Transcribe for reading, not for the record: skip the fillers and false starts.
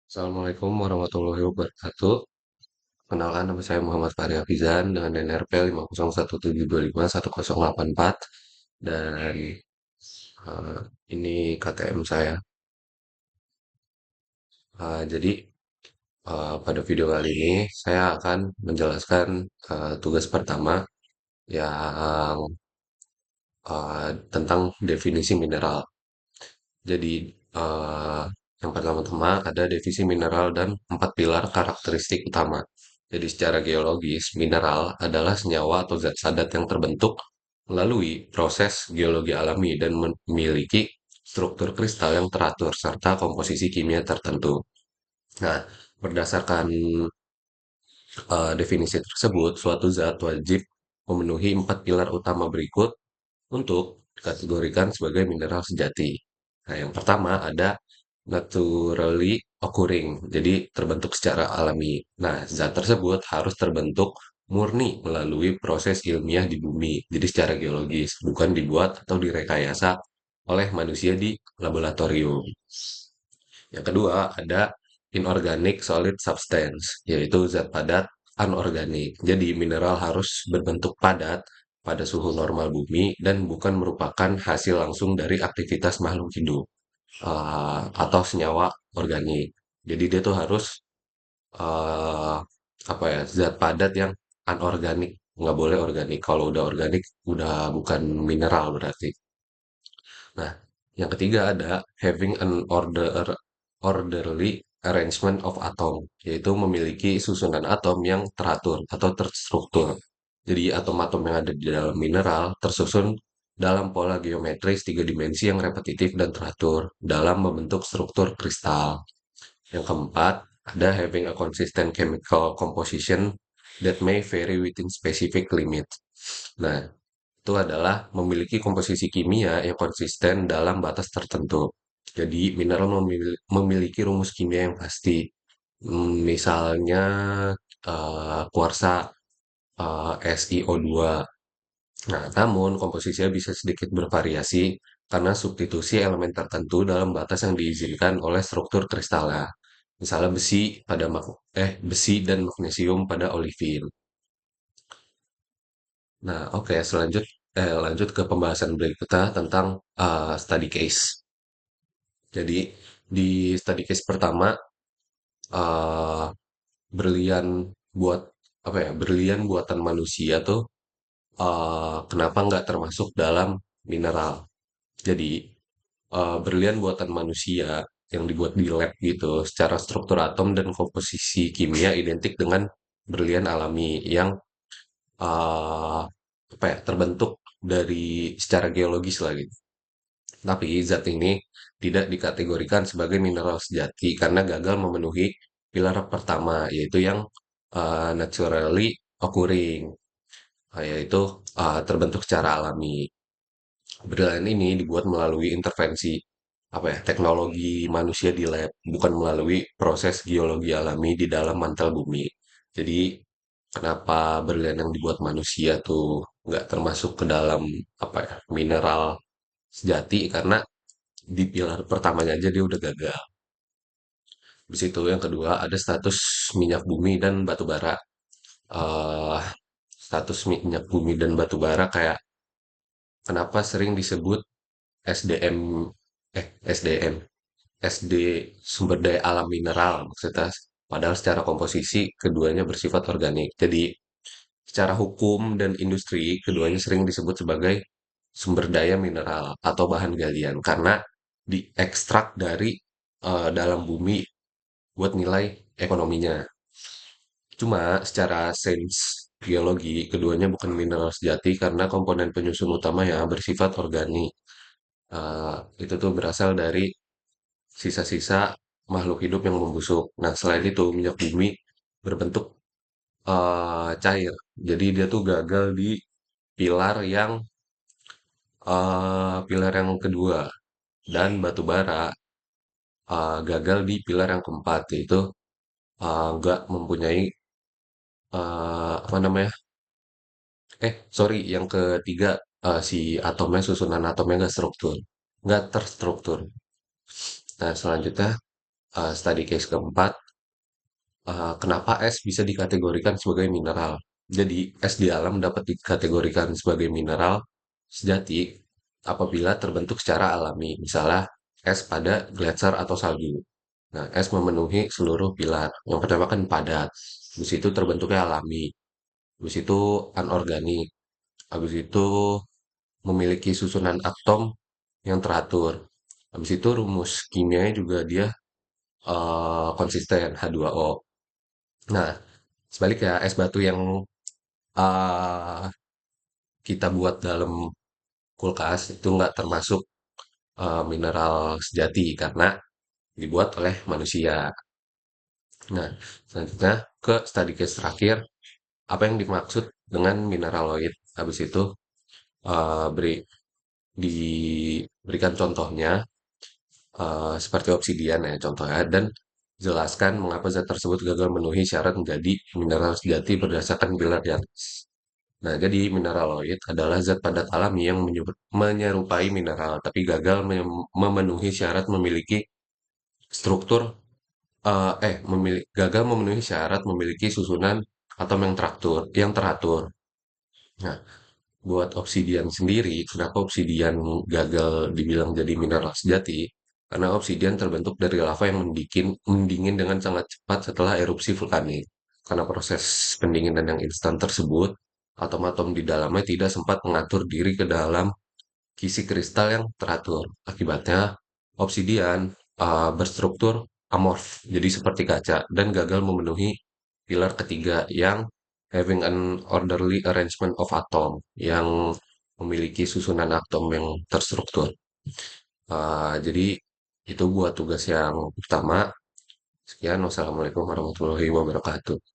Assalamualaikum warahmatullahi wabarakatuh. Kenalkan nama saya Muhammad Fahri Hafizan dengan NRP 50172510084 dan eh, ini KTM saya. Jadi pada video kali ini saya akan menjelaskan tugas pertama yang tentang definisi mineral. Jadi eh, yang pertama-tama ada definisi mineral dan empat pilar karakteristik utama. Jadi secara geologis, mineral adalah senyawa atau zat padat yang terbentuk melalui proses geologi alami dan memiliki struktur kristal yang teratur serta komposisi kimia tertentu. Nah, berdasarkan definisi tersebut, suatu zat wajib memenuhi empat pilar utama berikut untuk dikategorikan sebagai mineral sejati. Nah, yang pertama ada naturally occurring, jadi terbentuk secara alami. Nah, zat tersebut harus terbentuk murni melalui proses ilmiah di bumi, jadi secara geologis, bukan dibuat atau direkayasa oleh manusia di laboratorium. Yang kedua ada inorganic solid substance, yaitu zat padat anorganik. Jadi mineral harus berbentuk padat pada suhu normal bumi dan bukan merupakan hasil langsung dari aktivitas makhluk hidup atau senyawa organik. Jadi dia tuh harus eh, apa ya zat padat yang anorganik, nggak boleh organik. Kalau udah organik udah bukan mineral berarti. Nah, yang ketiga ada having an orderly arrangement of atom, yaitu memiliki susunan atom yang teratur atau terstruktur. Jadi atom-atom yang ada di dalam mineral tersusun dalam pola geometris tiga dimensi yang repetitif dan teratur dalam membentuk struktur kristal. Yang keempat, ada having a consistent chemical composition that may vary within specific limits. Nah, itu adalah memiliki komposisi kimia yang konsisten dalam batas tertentu. Jadi, mineral memiliki rumus kimia yang pasti. Misalnya, kuarsa SiO2. Nah, namun komposisinya bisa sedikit bervariasi karena substitusi elemen tertentu dalam batas yang diizinkan oleh struktur kristalnya. Misalnya besi dan magnesium pada olivin. Nah, oke, lanjut ke pembahasan berikutnya tentang study case. Jadi di study case pertama eh, berlian buat apa ya? Berlian buatan manusia tuh kenapa nggak termasuk dalam mineral? Jadi berlian buatan manusia yang dibuat di lab gitu, secara struktur atom dan komposisi kimia identik dengan berlian alami yang eh, apa ya, terbentuk dari secara geologis lah gitu. Tapi zat ini tidak dikategorikan sebagai mineral sejati karena gagal memenuhi pilar pertama, yaitu yang naturally occurring, yaitu terbentuk secara alami. Berlian ini dibuat melalui intervensi apa ya, teknologi manusia di lab, bukan melalui proses geologi alami di dalam mantel bumi. Jadi kenapa berlian yang dibuat manusia tuh nggak termasuk ke dalam apa ya, mineral sejati karena di pilar pertamanya aja dia udah gagal. Di situ yang kedua ada status minyak bumi dan batu bara. eh Status minyak bumi dan batu bara kayak kenapa sering disebut SDM SDM SD sumber daya alam mineral maksudnya padahal secara komposisi keduanya bersifat organik. Jadi secara hukum dan industri keduanya sering disebut sebagai sumber daya mineral atau bahan galian karena diekstrak dari dalam bumi buat nilai ekonominya. Cuma secara sains geologi keduanya bukan mineral sejati karena komponen penyusun utama yang bersifat organik. Itu tuh berasal dari sisa-sisa makhluk hidup yang membusuk. Nah, selain itu minyak bumi berbentuk cair. Jadi dia tuh gagal di pilar yang pilar yang kedua dan batu bara gagal di pilar yang keempat yaitu nggak mempunyai apa namanya? Sorry, yang ketiga si atomnya susunan atomnya nggak terstruktur. Nah, selanjutnya Study case keempat, kenapa es bisa dikategorikan sebagai mineral? Jadi, es di alam dapat dikategorikan sebagai mineral sejati apabila terbentuk secara alami, misalnya es pada gletser atau salju. Nah, es memenuhi seluruh pilar. Yang pertama kan padat, habis itu terbentuknya alami, habis itu anorganik, habis itu memiliki susunan atom yang teratur. Habis itu rumus kimianya juga dia konsisten H2O. Nah, sebaliknya es batu yang eh, kita buat dalam kulkas itu nggak termasuk mineral sejati karena dibuat oleh manusia. Nah, selanjutnya ke study case terakhir, apa yang dimaksud dengan mineraloid? Habis itu beri diberikan contohnya seperti obsidian ya contohnya dan jelaskan mengapa zat tersebut gagal memenuhi syarat menjadi mineral sejati berdasarkan pilar di atas. Nah, jadi mineraloid adalah zat padat alami yang menyerupai mineral, tapi gagal memenuhi syarat memiliki struktur, gagal memenuhi syarat memiliki susunan atom yang teratur. Nah, buat obsidian sendiri, kenapa obsidian gagal dibilang jadi mineral sejati? Karena obsidian terbentuk dari lava yang mendingin dengan sangat cepat setelah erupsi vulkanik. Karena proses pendinginan yang instan tersebut, atom-atom di dalamnya tidak sempat mengatur diri ke dalam kisi kristal yang teratur. Akibatnya, obsidian berstruktur amorf, jadi seperti kaca, dan gagal memenuhi pilar ketiga yang having an orderly arrangement of atom, yang memiliki susunan atom yang terstruktur. Jadi, itu buat tugas yang pertama. Sekian, wassalamualaikum warahmatullahi wabarakatuh.